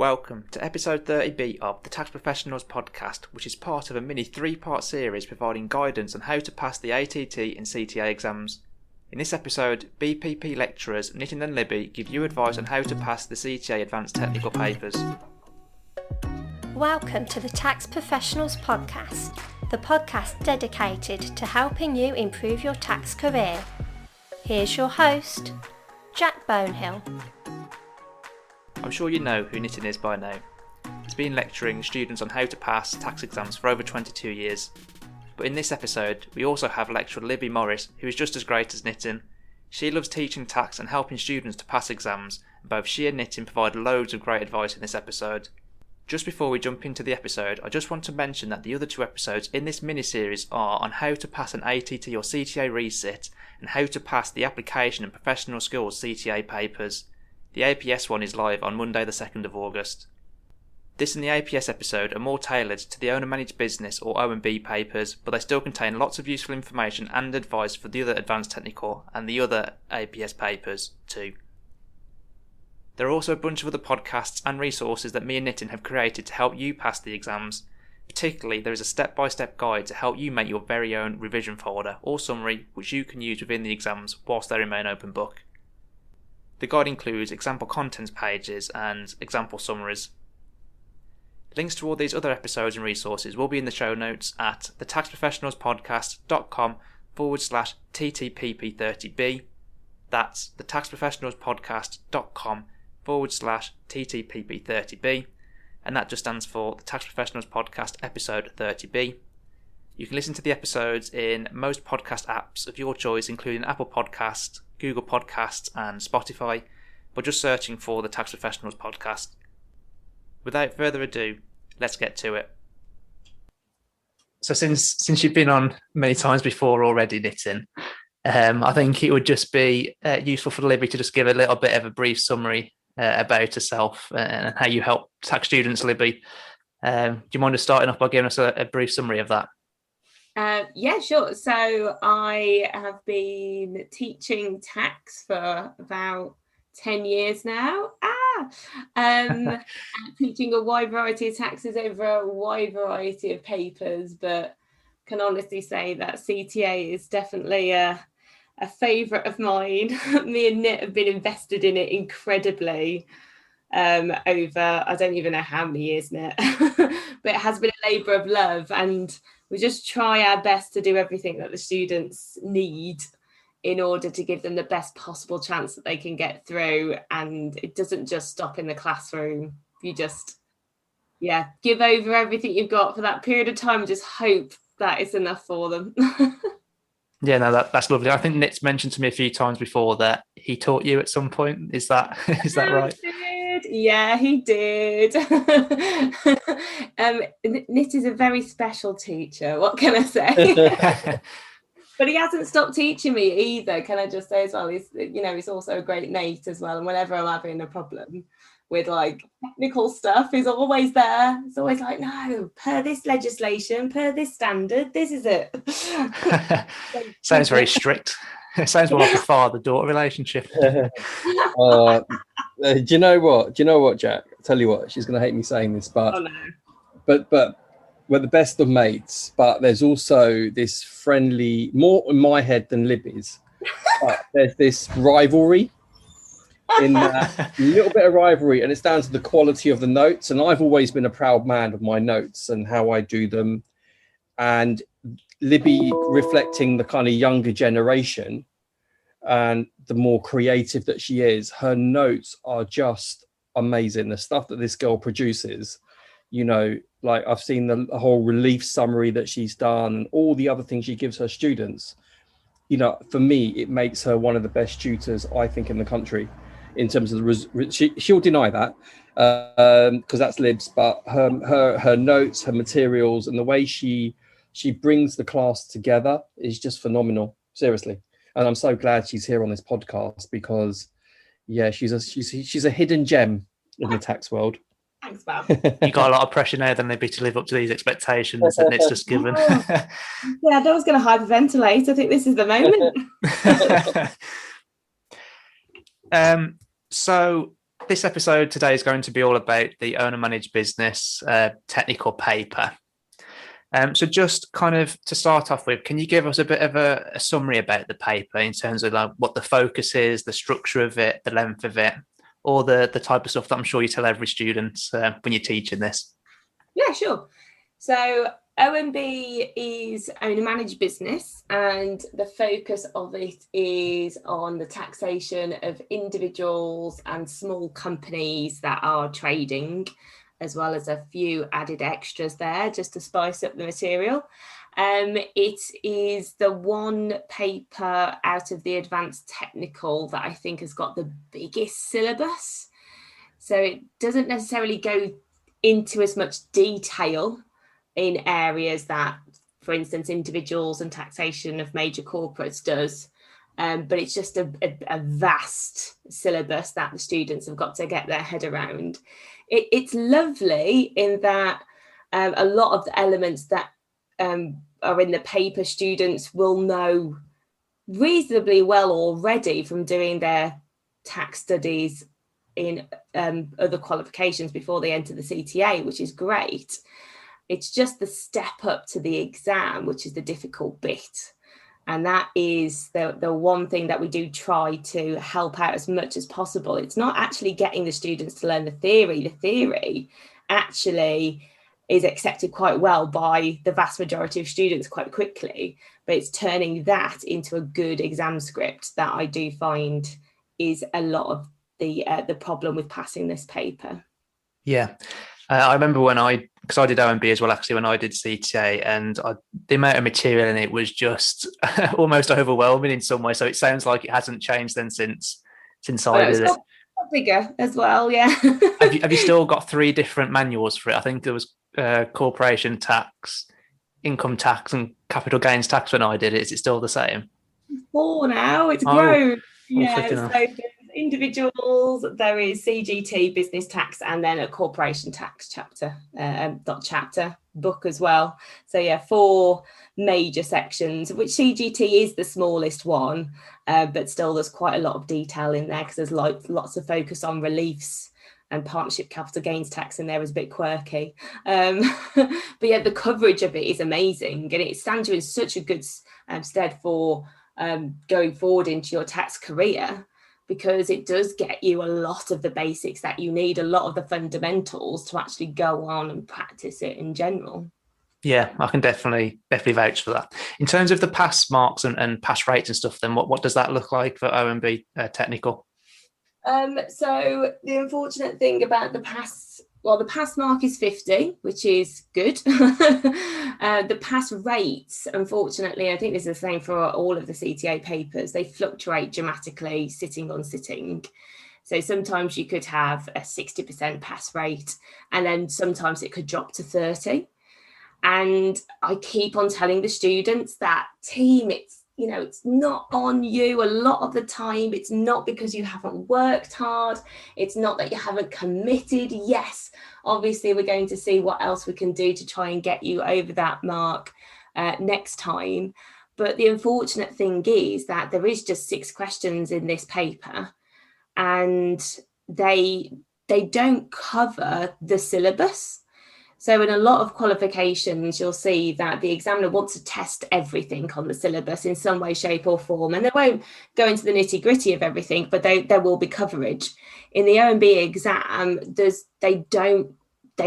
Welcome to episode 30b of the Tax Professionals podcast, which is part of a mini 3-part series providing guidance on how to pass the ATT and CTA exams. In this episode, BPP lecturers Nitin and Libby give you advice on how to pass the CTA Advanced Technical Papers. Welcome to the Tax Professionals podcast, the podcast dedicated to helping you improve your tax career. Here's your host, Jack Bonehill. I'm sure you know who Nitin is by now. He's been lecturing students on how to pass tax exams for over 22 years. But in this episode, we also have lecturer Libby Morris, who is just as great as Nitin. She loves teaching tax and helping students to pass exams, and both she and Nitin provide loads of great advice in this episode. Just before we jump into the episode, I just want to mention that the other 2 episodes in this mini-series are on how to pass an ATT or CTA resit and how to pass the application and professional skills CTA papers. The APS one is live on Monday the 2nd of August. This and the APS episode are more tailored to the owner-managed business or OMB papers, but they still contain lots of useful information and advice for the other advanced technical and the other APS papers too. There are also a bunch of other podcasts and resources that me and Nitin have created to help you pass the exams. Particularly, there is a step-by-step guide to help you make your very own revision folder or summary which you can use within the exams whilst they remain open book. The guide includes example contents pages and example summaries. Links to all these other episodes and resources will be in the show notes at thetaxprofessionalspodcast.com/TTPP30b. That's thetaxprofessionalspodcast.com/TTPP30b, and that just stands for the Tax Professionals Podcast episode 30b. You can listen to the episodes in most podcast apps of your choice, including Apple Podcasts, Google Podcasts and Spotify, by just searching for the Tax Professionals Podcast. Without further ado, let's get to it. So since you've been on many times before already, Nitin, I think it would just be useful for Libby to just give a little bit of a brief summary about herself and how you help tax students, Libby. Do you mind just starting off by giving us a brief summary of that? Yeah, sure. So I have been teaching tax for about 10 years now. Teaching a wide variety of taxes over a wide variety of papers, but can honestly say that CTA is definitely a favourite of mine. Me and Nit have been invested in it incredibly over, I don't even know how many years, Nit, but it has been a labour of love, and we just try our best to do everything that the students need in order to give them the best possible chance that they can get through. And it doesn't just stop in the classroom. You just, give over everything you've got for that period of time and just hope that it's enough for them. Yeah, no, that's lovely. I think Nick's mentioned to me a few times before that he taught you at some point. Is that right? Yeah, he did. Nit is a very special teacher. What can I say? But he hasn't stopped teaching me either. Can I just say as well? He's also a great mate as well. And whenever I'm having a problem with like technical stuff, he's always there. It's always like, no, per this legislation, per this standard, this is it. Sounds very strict. It sounds more like a father-daughter relationship. Do you know what, Jack? I'll tell you what, she's going to hate me saying this, but but we're the best of mates. But there's also this friendly, more in my head than Libby's. But there's this rivalry, in that little bit of rivalry, and it's down to the quality of the notes. And I've always been a proud man of my notes and how I do them. And Libby, reflecting the kind of younger generation and the more creative that she is, her notes are just amazing. The stuff that this girl produces, like I've seen the whole relief summary that she's done and all the other things she gives her students. For me, it makes her one of the best tutors, I think, in the country in terms of she'll deny that because that's Lib's, but her notes, her materials, and the way she brings the class together is just phenomenal, seriously. And I'm so glad she's here on this podcast because, she's a hidden gem in the tax world. Thanks, Bob. You got a lot of pressure now, then, maybe, to live up to these expectations that Nick's just given. Yeah, I was going to hyperventilate. I think this is the moment. So This episode today is going to be all about the owner managed business technical paper. So just kind of to start off with, can you give us a bit of a summary about the paper in terms of like what the focus is, the structure of it, the length of it, all the type of stuff that I'm sure you tell every student when you're teaching this? Yeah, sure. So OMB is owner managed business, and the focus of it is on the taxation of individuals and small companies that are trading, as well as a few added extras there just to spice up the material. It is the one paper out of the advanced technical that I think has got the biggest syllabus. So it doesn't necessarily go into as much detail in areas that, for instance, individuals and taxation of major corporates does. But it's just a vast syllabus that the students have got to get their head around. It's lovely in that a lot of the elements that are in the paper students will know reasonably well already from doing their tax studies in other qualifications before they enter the CTA, which is great. It's just the step up to the exam, which is the difficult bit. And that is the one thing that we do try to help out as much as possible. It's not actually getting the students to learn the theory. The theory actually is accepted quite well by the vast majority of students quite quickly, but it's turning that into a good exam script that I do find is a lot of the problem with passing this paper. Yeah. I remember because I did OMB as well, actually, when I did CTA, and the amount of material in it was just almost overwhelming in some way. So it sounds like it hasn't changed then since I did it. Bigger as well, yeah. have you still got 3 different manuals for it? I think there was corporation tax, income tax, and capital gains tax when I did it. Is it still the same? 4 now. It's grown. Yeah. So individuals, there is CGT, business tax, and then a corporation tax chapter book as well. So yeah, 4 major sections, which CGT is the smallest one, but still there's quite a lot of detail in there because there's lots of focus on reliefs, and partnership capital gains tax in there is a bit quirky. But yeah, the coverage of it is amazing, and it stands you in such a good stead for going forward into your tax career, because it does get you a lot of the basics that you need, a lot of the fundamentals to actually go on and practice it in general. Yeah, I can definitely vouch for that. In terms of the pass marks and pass rates and stuff, then what does that look like for OMB technical? So the unfortunate thing about the pass mark is 50, which is good. The pass rates, unfortunately, I think this is the same for all of the CTA papers, they fluctuate dramatically sitting on sitting. So sometimes you could have a 60% pass rate, and then sometimes it could drop to 30. And I keep on telling the students that, team, it's not on you a lot of the time. It's not because you haven't worked hard. It's not that you haven't committed. Yes, obviously we're going to see what else we can do to try and get you over that mark next time. But the unfortunate thing is that there is just 6 questions in this paper, and they don't cover the syllabus. So in a lot of qualifications, you'll see that the examiner wants to test everything on the syllabus in some way, shape or form. And they won't go into the nitty gritty of everything, but there will be coverage. In the OMB exam, they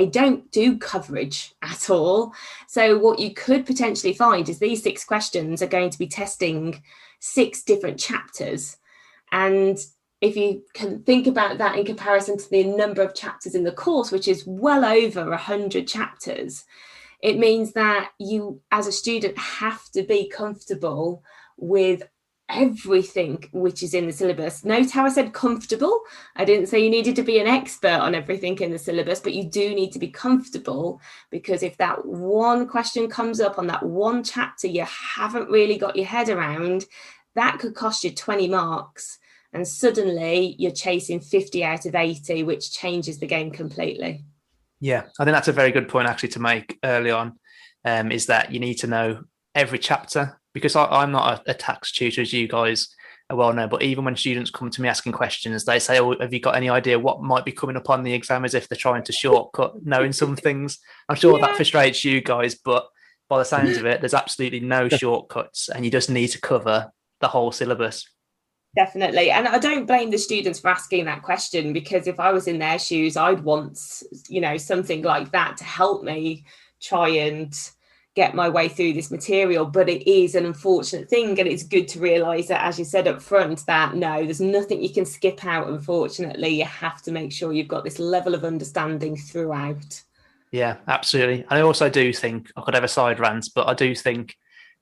don't do coverage at all. So what you could potentially find is these 6 questions are going to be testing 6 different chapters. And if you can think about that in comparison to the number of chapters in the course, which is well over 100 chapters, it means that you, as a student, have to be comfortable with everything which is in the syllabus. Note how I said comfortable. I didn't say you needed to be an expert on everything in the syllabus, but you do need to be comfortable, because if that one question comes up on that one chapter you haven't really got your head around, that could cost you 20 marks. And suddenly you're chasing 50 out of 80, which changes the game completely. Yeah, I think that's a very good point actually to make early on, is that you need to know every chapter, because I'm not a tax tutor as you guys, well known. But even when students come to me asking questions, they say, "Oh, have you got any idea what might be coming up on the exam?" As if they're trying to shortcut knowing some things. I'm sure that frustrates you guys, but by the sounds of it, there's absolutely no shortcuts, and you just need to cover the whole syllabus. Definitely. And I don't blame the students for asking that question, because if I was in their shoes, I'd want, something like that to help me try and get my way through this material. But it is an unfortunate thing, and it's good to realise that, as you said up front, that no, there's nothing you can skip out. Unfortunately, you have to make sure you've got this level of understanding throughout. Yeah, absolutely. I also do think, I could have a side rant, but I do think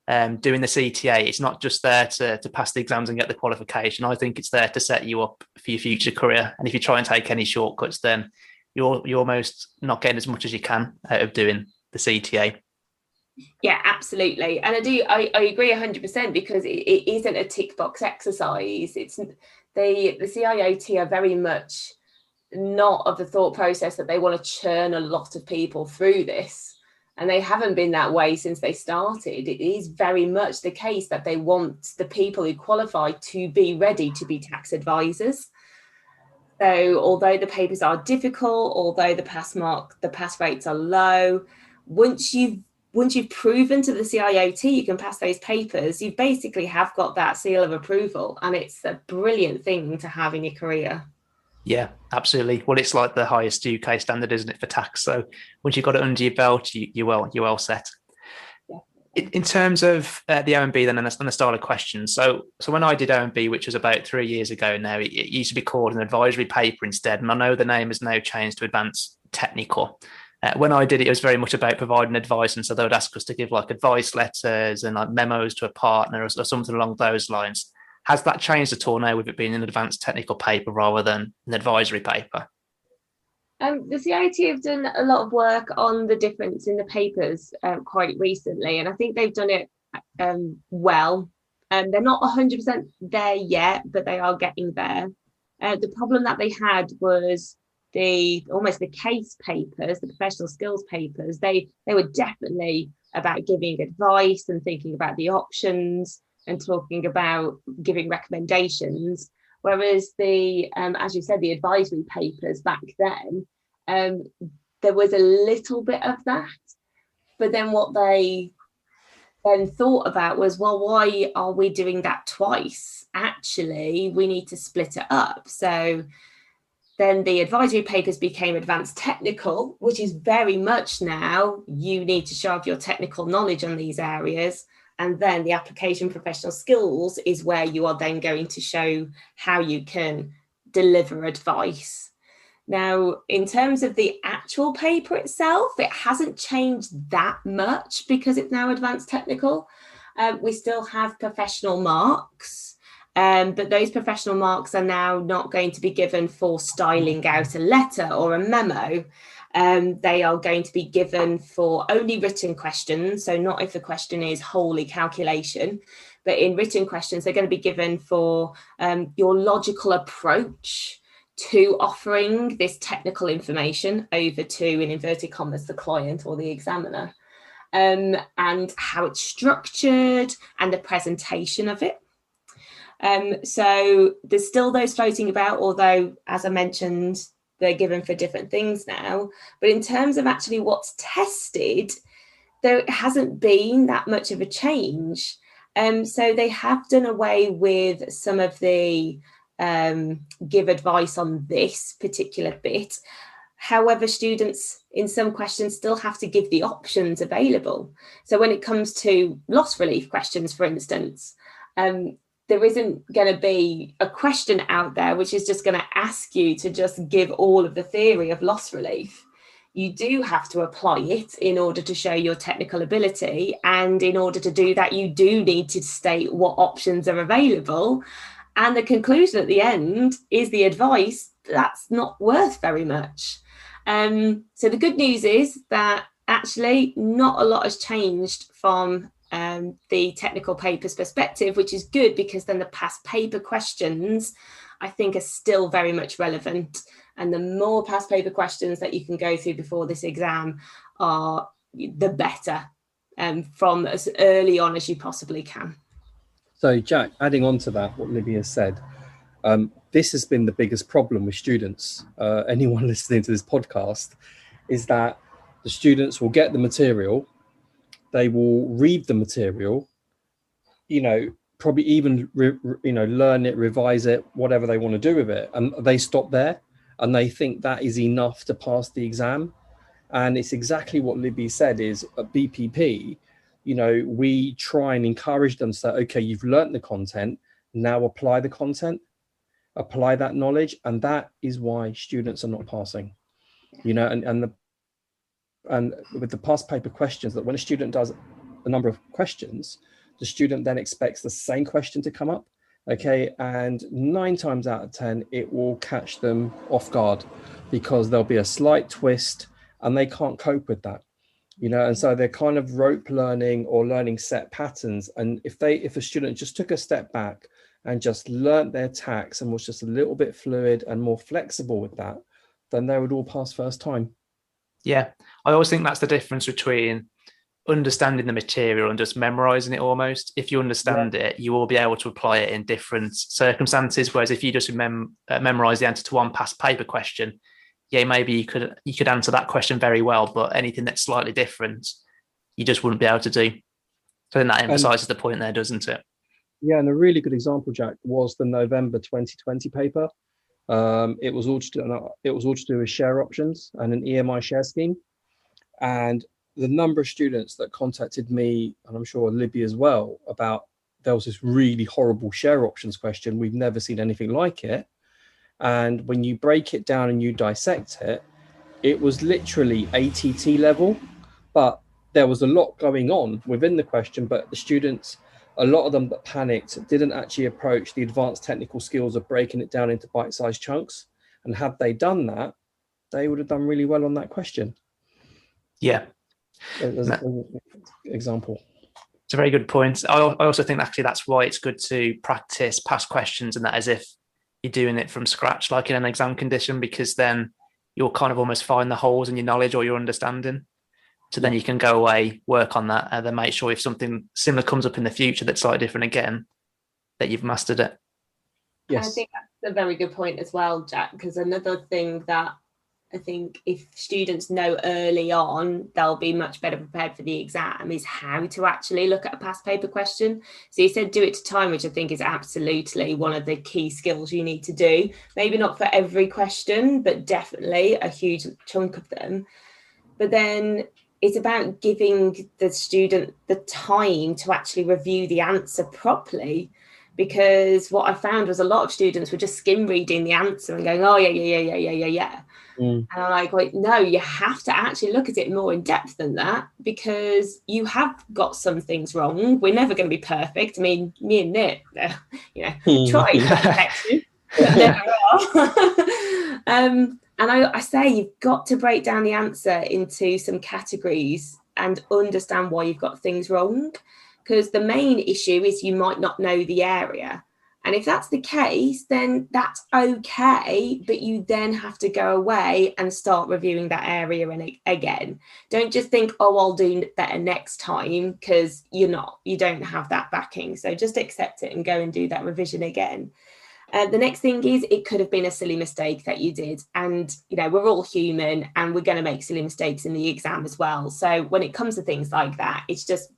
doing the CTA, it's not just there to pass the exams and get the qualification. I think it's there to set you up for your future career. And if you try and take any shortcuts, then you're almost not getting as much as you can out of doing the CTA. Yeah, absolutely. And I agree 100%, because it isn't a tick box exercise. It's the CIOT are very much not of the thought process that they want to churn a lot of people through this. And they haven't been that way since they started. It is very much the case that they want the people who qualify to be ready to be tax advisors. So although the papers are difficult, although the pass rates are low, once you've proven to the CIOT you can pass those papers, you basically have got that seal of approval, and it's a brilliant thing to have in your career. Yeah, absolutely. Well, it's like the highest UK standard, isn't it, for tax? So once you've got it under your belt, you're well set. Yeah. In terms of the OMB then and the style of questions, so when I did OMB, which was about 3 years ago now, it used to be called an advisory paper instead, and I know the name has now changed to Advanced Technical. When I did it, it was very much about providing advice, and so they would ask us to give like advice letters and like memos to a partner or something along those lines. Has that changed at all now with it being an advanced technical paper rather than an advisory paper? The CIT have done a lot of work on the difference in the papers quite recently, and I think they've done it well. They're not 100% there yet, but they are getting there. The problem that they had was almost the case papers, the professional skills papers. They were definitely about giving advice and thinking about the options and talking about giving recommendations, whereas as you said, the advisory papers back then, there was a little bit of that, but then what they then thought about was, well, why are we doing that twice? Actually, we need to split it up. So then the advisory papers became advanced technical, which is very much now you need to show off your technical knowledge on these areas. And then the application professional skills is where you are then going to show how you can deliver advice. Now, in terms of the actual paper itself, it hasn't changed that much because it's now advanced technical. We still have professional marks, but those professional marks are now not going to be given for styling out a letter or a memo. They are going to be given for only written questions. So not if the question is wholly calculation, but in written questions, they're going to be given for your logical approach to offering this technical information over to, in inverted commas, the client or the examiner, and how it's structured and the presentation of it. So there's still those floating about, although, as I mentioned, they're given for different things now. But in terms of actually what's tested, there hasn't been that much of a change. So they have done away with some of the give advice on this particular bit. However, students in some questions still have to give the options available. So when it comes to loss relief questions, for instance, there isn't going to be a question out there which is just going to ask you to just give all of the theory of loss relief. You do have to apply it in order to show your technical ability. And in order to do that, you do need to state what options are available. And the conclusion at the end is the advice that's not worth very much. So the good news is that actually not a lot has changed from the technical papers perspective, which is good, because then the past paper questions, I think, are still very much relevant. And the more past paper questions that you can go through before this exam the better, from as early on as you possibly can. So, Jack, adding on to that, what Libby has said, this has been the biggest problem with students. Anyone listening to this podcast is that the students will get the material, they will read the material, probably even learn it, revise it, whatever they want to do with it, and they stop there, and they think that is enough to pass the exam. And it's exactly what Libby said. Is at BPP, we try and encourage them to say, okay, you've learnt the content, now apply the content, apply that knowledge. And that is why students are not passing, and with the past paper questions, that when a student does a number of questions, the student then expects the same question to come up. Okay, and 9 times out of 10, it will catch them off guard, because there'll be a slight twist and they can't cope with that, and so they're kind of rote learning or learning set patterns. And if a student just took a step back and just learnt their tax and was just a little bit fluid and more flexible with that, then they would all pass first time. Yeah, I always think that's the difference between understanding the material and just memorizing it almost. If you understand it, you will be able to apply it in different circumstances. Whereas if you just memorize the answer to one past paper question, maybe you could answer that question very well, but anything that's slightly different, you just wouldn't be able to do. So then that emphasizes the point there, doesn't it? Yeah, and a really good example, Jack, was the November 2020 paper. It was all to do with share options and an EMI share scheme. And the number of students that contacted me, and I'm sure Libby as well, about there was this really horrible share options question. We've never seen anything like it. And when you break it down and you dissect it, it was literally ATT level, but there was a lot going on within the question. But the students, a lot of them that panicked, didn't actually approach the advanced technical skills of breaking it down into bite-sized chunks. And had they done that, they would have done really well on that question. Yeah. As an example. It's a very good point. I also think actually that's why it's good to practice past questions and that as if you're doing it from scratch, like in an exam condition, because then you'll kind of almost find the holes in your knowledge or your understanding. So then you can go away, work on that, and then make sure if something similar comes up in the future that's slightly different again, that you've mastered it. Yes. I think that's a very good point as well, Jack, because another thing that I think if students know early on, they'll be much better prepared for the exam, is how to actually look at a past paper question. So you said do it to time, which I think is absolutely one of the key skills you need to do. Maybe not for every question, but definitely a huge chunk of them. But then it's about giving the student the time to actually review the answer properly. Because what I found was a lot of students were just skim reading the answer and going, oh, yeah. And I'm like, wait, no, you have to actually look at it more in depth than that, because you have got some things wrong. We're never going to be perfect. I mean, me and Nit, try perfection, but never are. And I say you've got to break down the answer into some categories and understand why you've got things wrong. Because the main issue is you might not know the area. And if that's the case, then that's okay. But you then have to go away and start reviewing that area again. Don't just think, oh, I'll do better next time, because you don't have that backing. So just accept it and go and do that revision again. The next thing is it could have been a silly mistake that you did. And, we're all human and we're going to make silly mistakes in the exam as well. So when it comes to things like that, it's just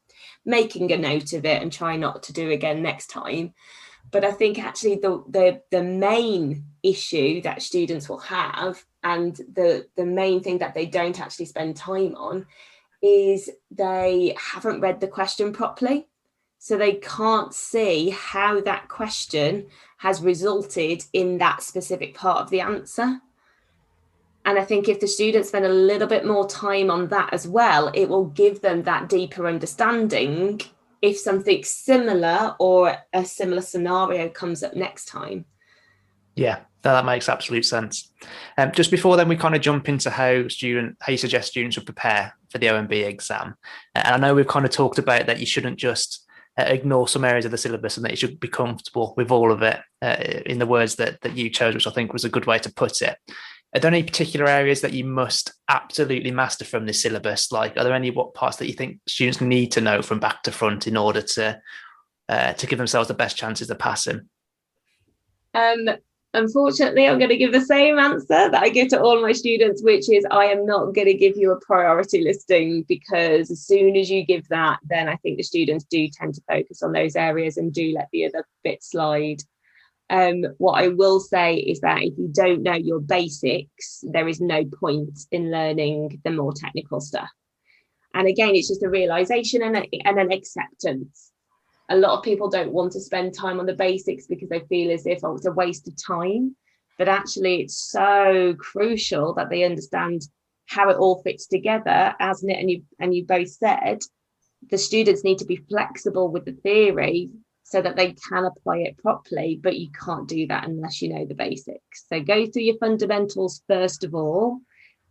making a note of it and try not to do again next time. But I think actually the main issue that students will have, and the main thing that they don't actually spend time on, is they haven't read the question properly. So they can't see how that question has resulted in that specific part of the answer. And I think if the students spend a little bit more time on that as well, it will give them that deeper understanding if something similar or a similar scenario comes up next time. Yeah, that makes absolute sense. Just before then, we kind of jump into how you suggest students would prepare for the OMB exam. And I know we've kind of talked about that you shouldn't just ignore some areas of the syllabus and that you should be comfortable with all of it, in the words that you chose, which I think was a good way to put it. Are there any particular areas that you must absolutely master from this syllabus? Like, are there any parts that you think students need to know from back to front in order to to give themselves the best chances of passing? Unfortunately, I'm going to give the same answer that I give to all my students, which is I am not going to give you a priority listing, because as soon as you give that, then I think the students do tend to focus on those areas and do let the other bits slide. What I will say is that if you don't know your basics, there is no point in learning the more technical stuff. And again, it's just a realization and an acceptance. A lot of people don't want to spend time on the basics because they feel as if, oh, it's a waste of time. But actually, it's so crucial that they understand how it all fits together. As Nit and you both said, the students need to be flexible with the theory so that they can apply it properly, but you can't do that unless you know the basics. So go through your fundamentals first of all.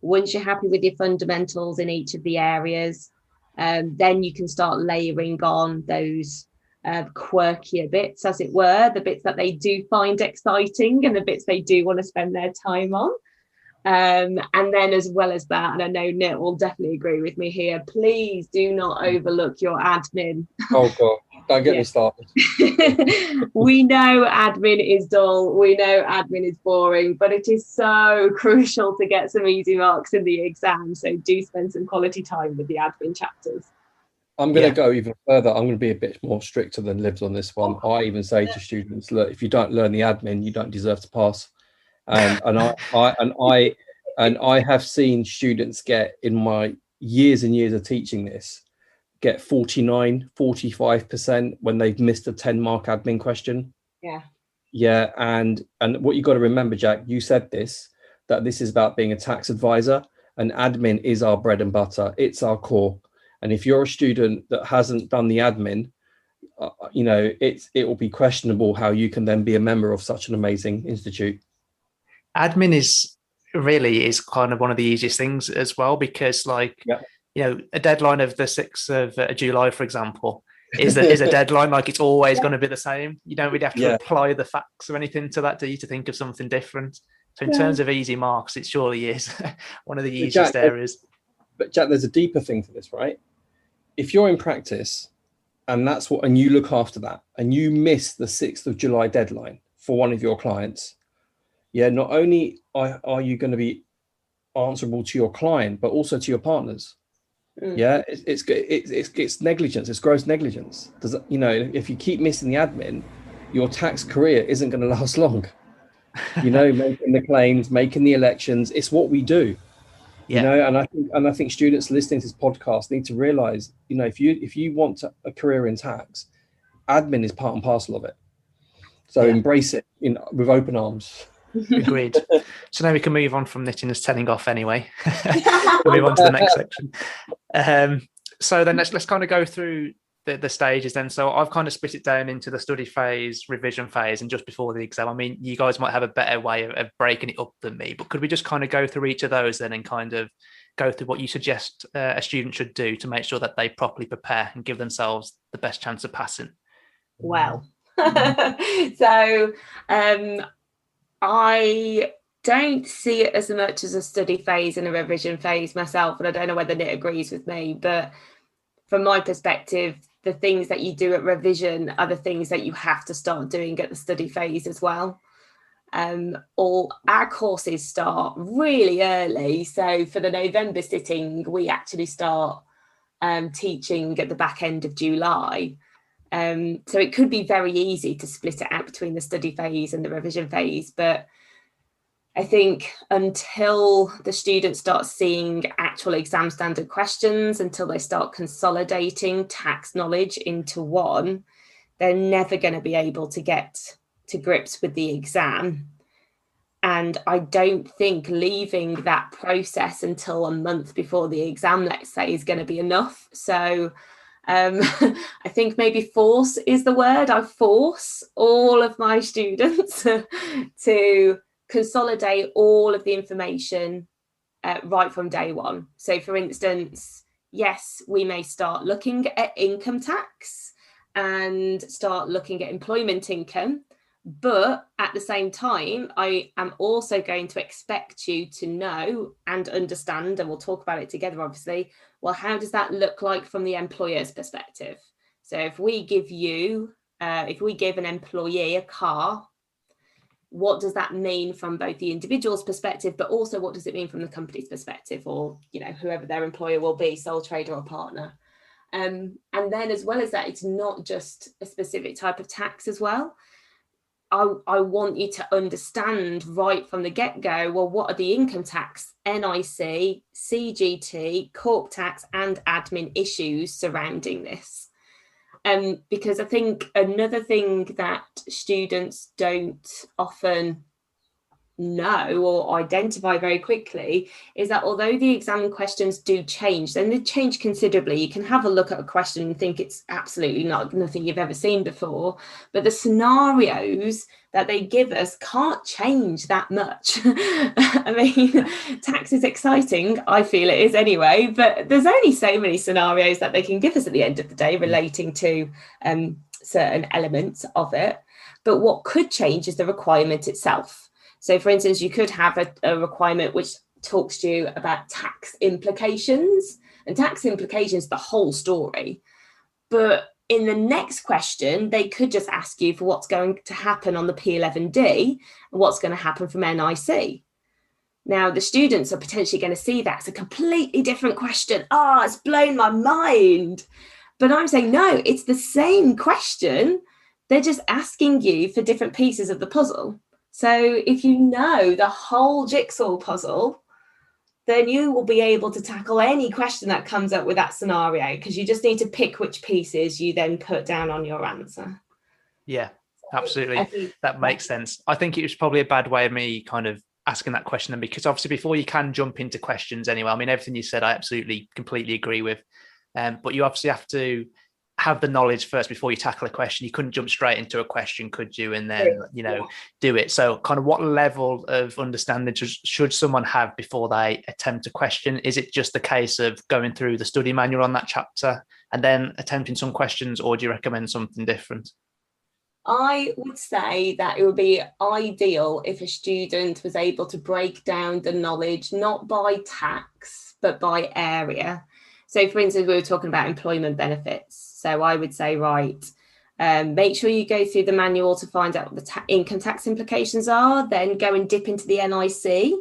Once you're happy with your fundamentals in each of the areas, then you can start layering on those quirkier bits, as it were, the bits that they do find exciting and the bits they do want to spend their time on. And then as well as that, and I know Nit will definitely agree with me here, please do not overlook your admin. Oh God, don't get me started. We know admin is dull, we know admin is boring, but it is so crucial to get some easy marks in the exam. So do spend some quality time with the admin chapters. I'm going to go even further. I'm going to be a bit more stricter than Libs on this one. I even say to students, look, if you don't learn the admin, you don't deserve to pass. And I have seen students get, in my years and years of teaching this, get 49, 45% when they've missed a 10-mark admin question. Yeah. And what you got to remember, Jack, you said this, that this is about being a tax advisor, and admin is our bread and butter. It's our core. And if you're a student that hasn't done the admin, it will be questionable how you can then be a member of such an amazing institute. Admin is kind of one of the easiest things as well, because a deadline of the 6th of July, for example, is a deadline. Like, it's always going to be the same. You don't really have to apply the facts or anything to that, do you, to think of something different? So in terms of easy marks, it surely is one of the easiest areas. But Jack, there's a deeper thing to this, right? If you're in practice and you look after that, and you miss the 6th of July deadline for one of your clients, not only are you going to be answerable to your client, but also to your partners. It's negligence. It's gross negligence. If you keep missing the admin, your tax career isn't going to last long. Making the claims, making the elections, it's what we do. And I think students listening to this podcast need to realize, if you want a career in tax, admin is part and parcel of it. So embrace it with open arms. Agreed. So now we can move on from Nitin as telling off anyway. We'll move on to the next section. So then let's kind of go through the stages then. So I've kind of split it down into the study phase, revision phase, and just before the exam. I mean, you guys might have a better way of breaking it up than me, but could we just kind of go through each of those then and kind of go through what you suggest a student should do to make sure that they properly prepare and give themselves the best chance of passing? Well, so I don't see it as much as a study phase and a revision phase myself, and I don't know whether Nit agrees with me, but from my perspective, the things that you do at revision are the things that you have to start doing at the study phase as well. All our courses start really early. So for the November sitting, we actually start teaching at the back end of July. So it could be very easy to split it out between the study phase and the revision phase. But I think until the students start seeing actual exam standard questions, until they start consolidating tax knowledge into one, they're never going to be able to get to grips with the exam. And I don't think leaving that process until a month before the exam, let's say, is going to be enough. So I think maybe force is the word. I force all of my students to consolidate all of the information right from day one. So for instance, yes, we may start looking at income tax and start looking at employment income, but at the same time, I am also going to expect you to know and understand, and we'll talk about it together, obviously, well, how does that look like from the employer's perspective? So if we give you if we give an employee a car, what does that mean from both the individual's perspective, but also what does it mean from the company's perspective, or, you know, whoever their employer will be, sole trader or partner. And then as well as that, it's not just a specific type of tax as well. I want you to understand right from the get-go, well, what are the income tax, NIC, CGT, corp tax and admin issues surrounding this? Because I think another thing that students don't often know or identify very quickly is that although the exam questions do change, and they change considerably, you can have a look at a question and think it's absolutely nothing you've ever seen before, but the scenarios that they give us can't change that much. I mean, tax is exciting, I feel it is anyway, but there's only so many scenarios that they can give us at the end of the day relating to certain elements of it. But what could change is the requirement itself. So, for instance, you could have a requirement which talks to you about tax implications, and tax implications, the whole story. But in the next question, they could just ask you for what's going to happen on the P11D and what's going to happen from NIC. Now, the students are potentially going to see that as a completely different question. Oh, it's blown my mind. But I'm saying, no, it's the same question. They're just asking you for different pieces of the puzzle. So if you know the whole jigsaw puzzle, then you will be able to tackle any question that comes up with that scenario, because you just need to pick which pieces you then put down on your answer. Yeah, absolutely. That makes sense. I think it was probably a bad way of me kind of asking that question, and because obviously before you can jump into questions anyway, I mean, everything you said, I absolutely, completely agree with. But you obviously have to have the knowledge first before you tackle a question. You couldn't jump straight into a question, could you? And then, you know, do it. So kind of what level of understanding should someone have before they attempt a question? Is it just the case of going through the study manual on that chapter and then attempting some questions, or do you recommend something different? I would say that it would be ideal if a student was able to break down the knowledge, not by tax, but by area. So, for instance, we were talking about employment benefits. So I would say, right, make sure you go through the manual to find out what the income tax implications are, then go and dip into the NIC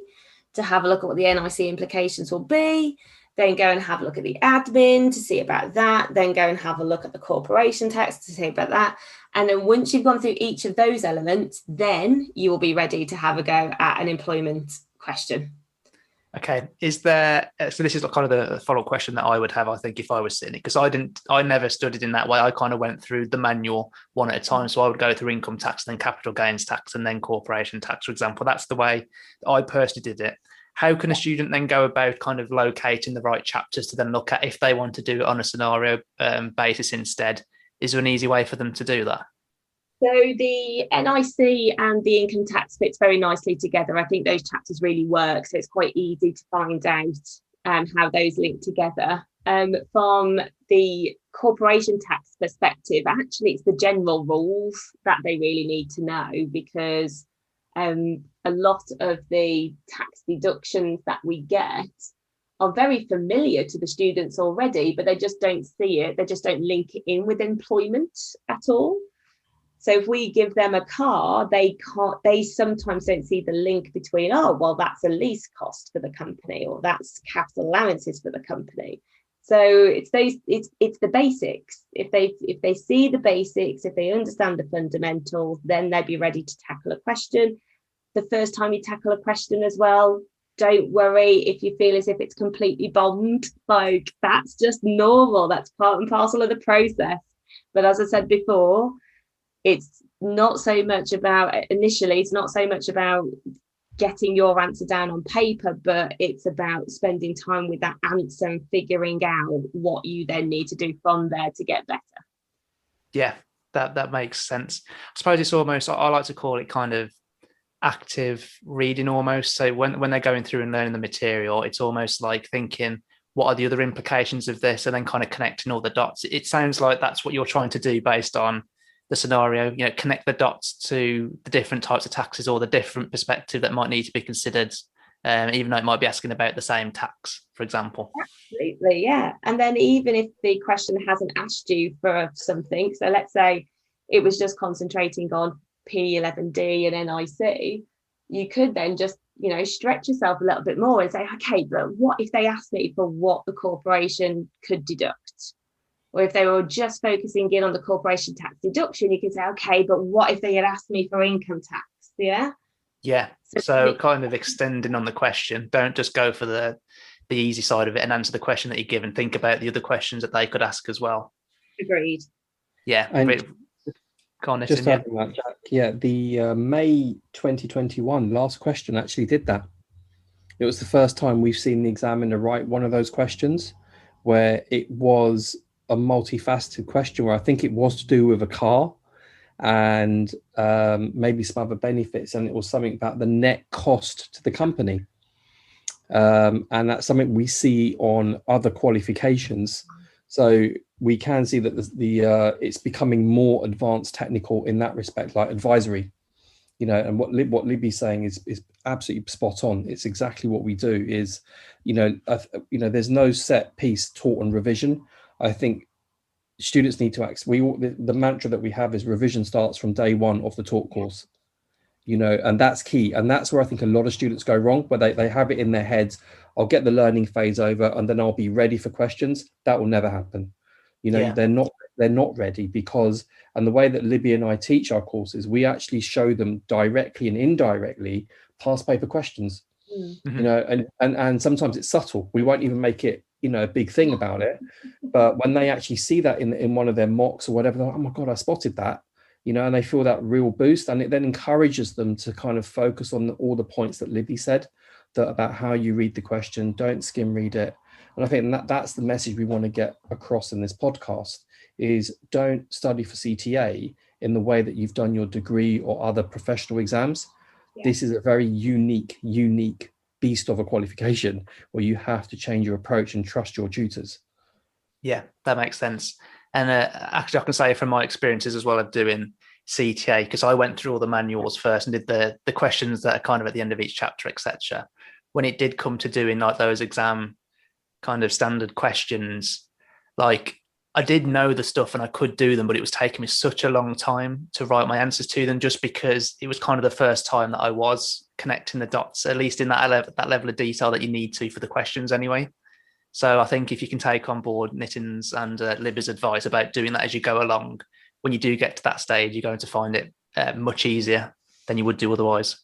to have a look at what the NIC implications will be, then go and have a look at the admin to see about that, then go and have a look at the corporation tax to see about that. And then once you've gone through each of those elements, then you will be ready to have a go at an employment question. Okay. Is there, so this is kind of the follow-up question that I would have, I think, if I was sitting, because I never studied in that way. I kind of went through the manual one at a time. So I would go through income tax, then capital gains tax, and then corporation tax, for example. That's the way I personally did it. How can a student then go about kind of locating the right chapters to then look at if they want to do it on a scenario basis instead? Is there an easy way for them to do that? So the NIC and the income tax fits very nicely together. I think those chapters really work. So it's quite easy to find out how those link together. From the corporation tax perspective, actually, it's the general rules that they really need to know, because a lot of the tax deductions that we get are very familiar to the students already, but they just don't see it. They just don't link it in with employment at all. So if we give them a car, they sometimes don't see the link between, oh, well, that's a lease cost for the company, or that's capital allowances for the company. So it's the basics. If they see the basics, if they understand the fundamentals, then they'd be ready to tackle a question. The first time you tackle a question as well, don't worry if you feel as if it's completely bombed. Like, that's just normal. That's part and parcel of the process. But as I said before, it's not so much about, initially, it's not so much about getting your answer down on paper, but it's about spending time with that answer and figuring out what you then need to do from there to get better. Yeah, that makes sense. I suppose it's almost, I like to call it kind of active reading almost. So when they're going through and learning the material, it's almost like thinking, what are the other implications of this? And then kind of connecting all the dots. It sounds like that's what you're trying to do based on the scenario, you know, connect the dots to the different types of taxes or the different perspective that might need to be considered, even though it might be asking about the same tax, for example. Absolutely, yeah. And then even if the question hasn't asked you for something, so let's say it was just concentrating on P11D and NIC, you could then just, stretch yourself a little bit more and say, okay, but what if they asked me for what the corporation could deduct? Or if they were just focusing in on the corporation tax deduction, you could say, okay, but what if they had asked me for income tax? Yeah. Yeah. So kind of extending on the question. Don't just go for the easy side of it and answer the question that you give, and think about the other questions that they could ask as well. Agreed. Yeah. And just yeah. adding that, Jack, the May 2021 last question actually did that. It was the first time we've seen the examiner write one of those questions where it was a multifaceted question, where I think it was to do with a car and maybe some other benefits, and it was something about the net cost to the company. And that's something we see on other qualifications. So we can see that it's becoming more advanced technical in that respect, like advisory, and what Libby's saying is absolutely spot on. It's exactly what we do. Is, there's no set piece taught on revision. I think students need to act. The mantra that we have is revision starts from day one of the taught course. And that's key. And that's where I think a lot of students go wrong, where they have it in their heads, I'll get the learning phase over and then I'll be ready for questions. That will never happen. They're not ready, because, and the way that Libby and I teach our courses, we actually show them directly and indirectly past paper questions. Mm-hmm. And sometimes it's subtle. We won't even make it, a big thing about it. But when they actually see that in one of their mocks or whatever, they're like, oh my God, I spotted that. And they feel that real boost, and it then encourages them to kind of focus on all the points that Libby said, about how you read the question, don't skim read it. And I think that's the message we want to get across in this podcast, is don't study for CTA in the way that you've done your degree or other professional exams. Yeah. This is a very unique beast of a qualification where you have to change your approach and trust your tutors. Yeah, that makes sense. And actually, I can say from my experiences as well of doing CTA, because I went through all the manuals first and did the questions that are kind of at the end of each chapter, etc. When it did come to doing like those exam kind of standard questions, like I did know the stuff and I could do them, but it was taking me such a long time to write my answers to them, just because it was kind of the first time that I was connecting the dots, at least in that level of detail that you need to for the questions anyway. So I think if you can take on board Nitin's and Libby's advice about doing that as you go along, when you do get to that stage, you're going to find it much easier than you would do otherwise.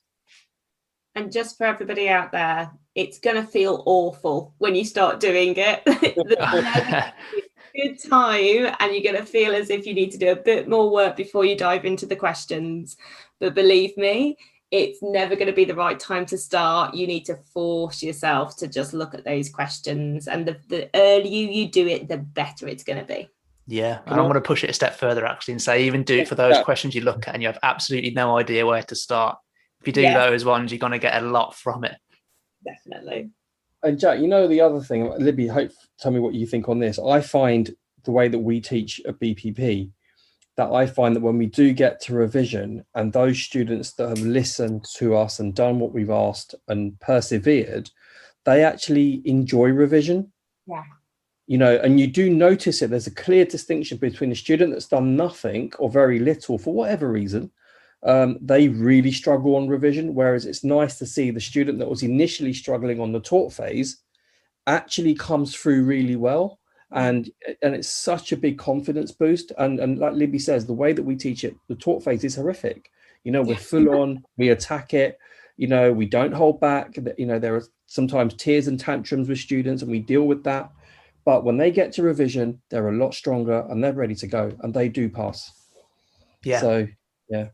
And just for everybody out there, it's going to feel awful when you start doing it. Good time, and you're going to feel as if you need to do a bit more work before you dive into the questions. But believe me, it's never going to be the right time to start. You need to force yourself to just look at those questions, and the earlier you do it, the better it's going to be. Yeah, and I'm going to push it a step further actually and say, even do it for those questions you look at and you have absolutely no idea where to start. If you do those ones, you're going to get a lot from it. Definitely. And Jack, the otbe thing, Libby, tell me what you think on this. I find the way that we teach at BPP, that I find that when we do get to revision, and those students that have listened to us and done what we've asked and persevered, they actually enjoy revision. Yeah. And you do notice it. There's a clear distinction between a student that's done nothing or very little for whatever reason. They really struggle on revision, whereas it's nice to see the student that was initially struggling on the taught phase actually comes through really well. And it's such a big confidence boost. And like Libby says, the way that we teach it, the taught phase is horrific. We're full on, we attack it, we don't hold back. There are sometimes tears and tantrums with students, and we deal with that. But when they get to revision, they're a lot stronger and they're ready to go, and they do pass. Yeah. So, yeah.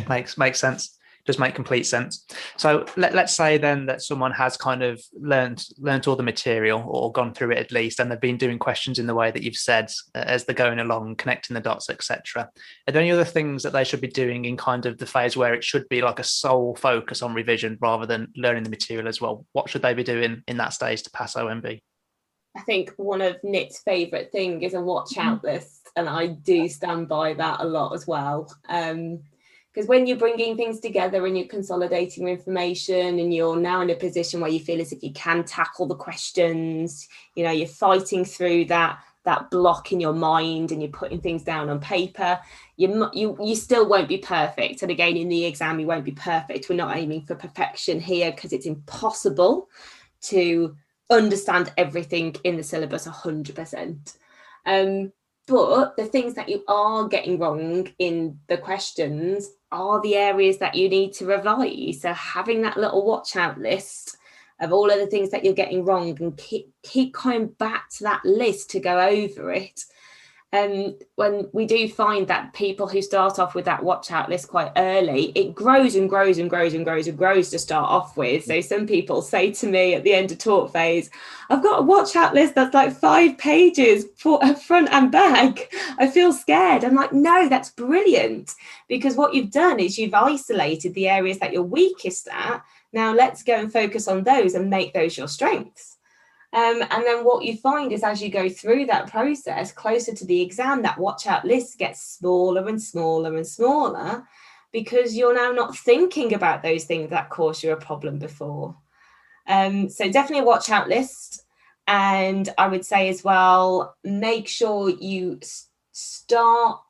Makes sense. Does make complete sense. So let's say then that someone has kind of learned all the material, or gone through it at least, and they've been doing questions in the way that you've said as they're going along, connecting the dots, etc. Are there any other things that they should be doing in kind of the phase where it should be like a sole focus on revision rather than learning the material as well? What should they be doing in that stage to pass OMB? I think one of Nit's favourite thing is a watch out list, and I do stand by that a lot as well. Because when you're bringing things together and you're consolidating information, and you're now in a position where you feel as if you can tackle the questions, you're fighting through that that block in your mind and you're putting things down on paper, you still won't be perfect. And again, in the exam, you won't be perfect. We're not aiming for perfection here because it's impossible to understand everything in the syllabus 100%. But the things that you are getting wrong in the questions are the areas that you need to revise. So having that little watch out list of all of the things that you're getting wrong and keep coming back to that list to go over it. When we do find that people who start off with that watch out list quite early, it grows and grows and grows and grows and grows to start off with. So some people say to me at the end of talk phase, I've got a watch out list that's like 5 pages for front and back. I feel scared. I'm like, no, that's brilliant. Because what you've done is you've isolated the areas that you're weakest at. Now let's go and focus on those and make those your strengths. And then what you find is as you go through that process, closer to the exam, that watch out list gets smaller and smaller and smaller because you're now not thinking about those things that caused you a problem before. So definitely a watch out list. And I would say as well, make sure you start,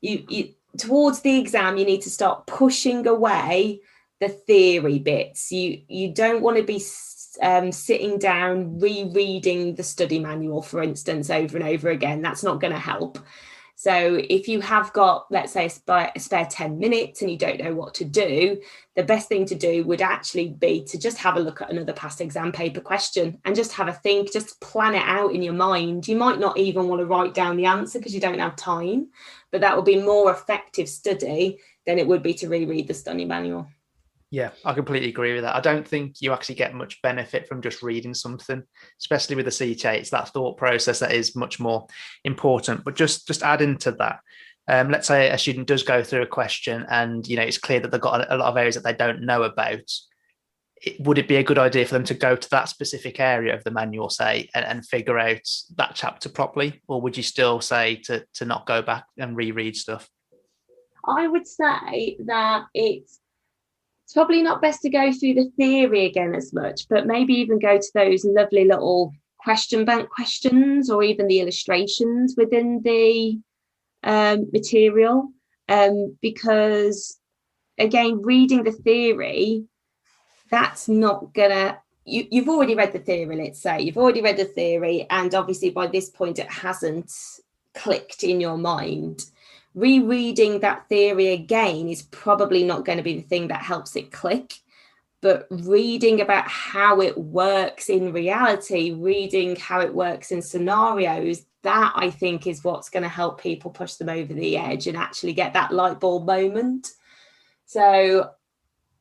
you towards the exam, you need to start pushing away the theory bits. You don't want to be sitting down rereading the study manual, for instance, over and over again. That's not going to help. So if you have got, let's say, a spare 10 minutes and you don't know what to do, the best thing to do would actually be to just have a look at another past exam paper question and just have a think, just plan it out in your mind. You might not even want to write down the answer because you don't have time, but that will be more effective study than it would be to reread the study manual. Yeah, I completely agree with that. I don't think you actually get much benefit from just reading something, especially with the CTA. It's that thought process that is much more important. But just adding to that, let's say a student does go through a question and, it's clear that they've got a lot of areas that they don't know about. Would it be a good idea for them to go to that specific area of the manual, say, and figure out that chapter properly? Or would you still say to not go back and reread stuff? I would say that it's probably not best to go through the theory again as much, but maybe even go to those lovely little question bank questions or even the illustrations within the material. Because, again, reading the theory, that's not gonna... You've already read the theory, let's say. You've already read the theory, and obviously by this point it hasn't clicked in your mind. Rereading that theory again is probably not going to be the thing that helps it click, but reading about how it works in reality, reading how it works in scenarios, that I think is what's going to help people push them over the edge and actually get that light bulb moment. So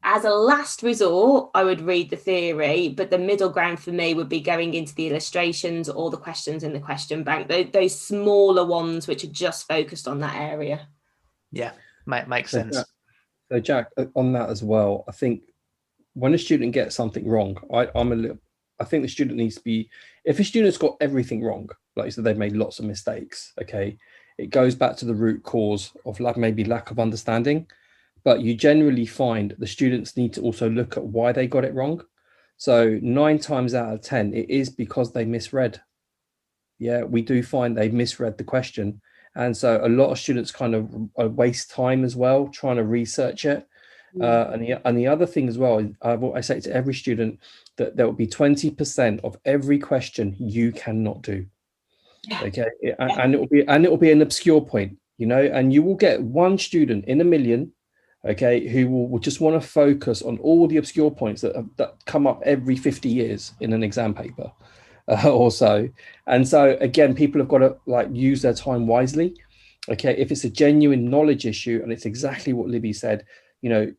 as a last resort, I would read the theory, but the middle ground for me would be going into the illustrations or the questions in the question bank, those smaller ones which are just focused on that area. Yeah, makes sense. So Jack, on that as well, I think when a student gets something wrong, I think the student needs to be, if a student's got everything wrong, like you said, they've made lots of mistakes, okay, it goes back to the root cause of maybe lack of understanding. But you generally find the students need to also look at why they got it wrong. So 9 times out of 10, it is because they misread. Yeah, we do find they misread the question. And so a lot of students kind of waste time as well, trying to research it. And the other thing as well, I say to every student that there will be 20% of every question you cannot do. Okay. And it will be an obscure point, and you will get one student in a million, okay, who will just want to focus on all the obscure points that come up every 50 years in an exam paper or so. And so, again, people have got to use their time wisely. Okay, if it's a genuine knowledge issue and it's exactly what Libby said,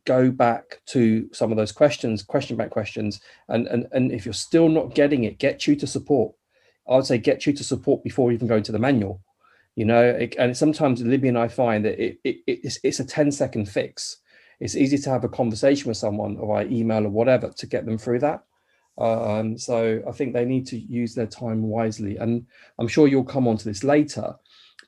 go back to some of those questions, question bank questions. And if you're still not getting it, get tutor support. I would say get tutor support before even going to the manual. And sometimes Libby and I find that it's a 10-second fix. It's easy to have a conversation with someone or by email or whatever to get them through that. So I think they need to use their time wisely. And I'm sure you'll come on to this later,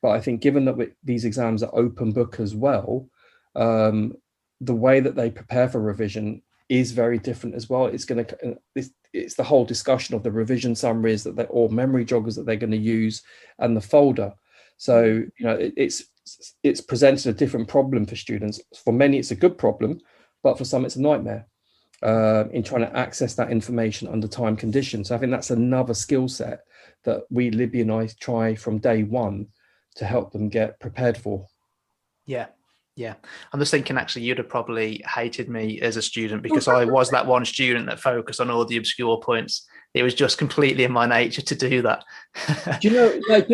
but I think given that these exams are open book as well, the way that they prepare for revision is very different as well. It's the whole discussion of the revision summaries or memory joggers that they're going to use, and the folder. So it's presented a different problem for students. For many, it's a good problem, but for some, it's a nightmare in trying to access that information under time conditions. So I think that's another skill set that Libby and I try from day one to help them get prepared for. Yeah. I'm just thinking, actually, you'd have probably hated me as a student, because I was that one student that focused on all the obscure points. It was just completely in my nature to do that. Do you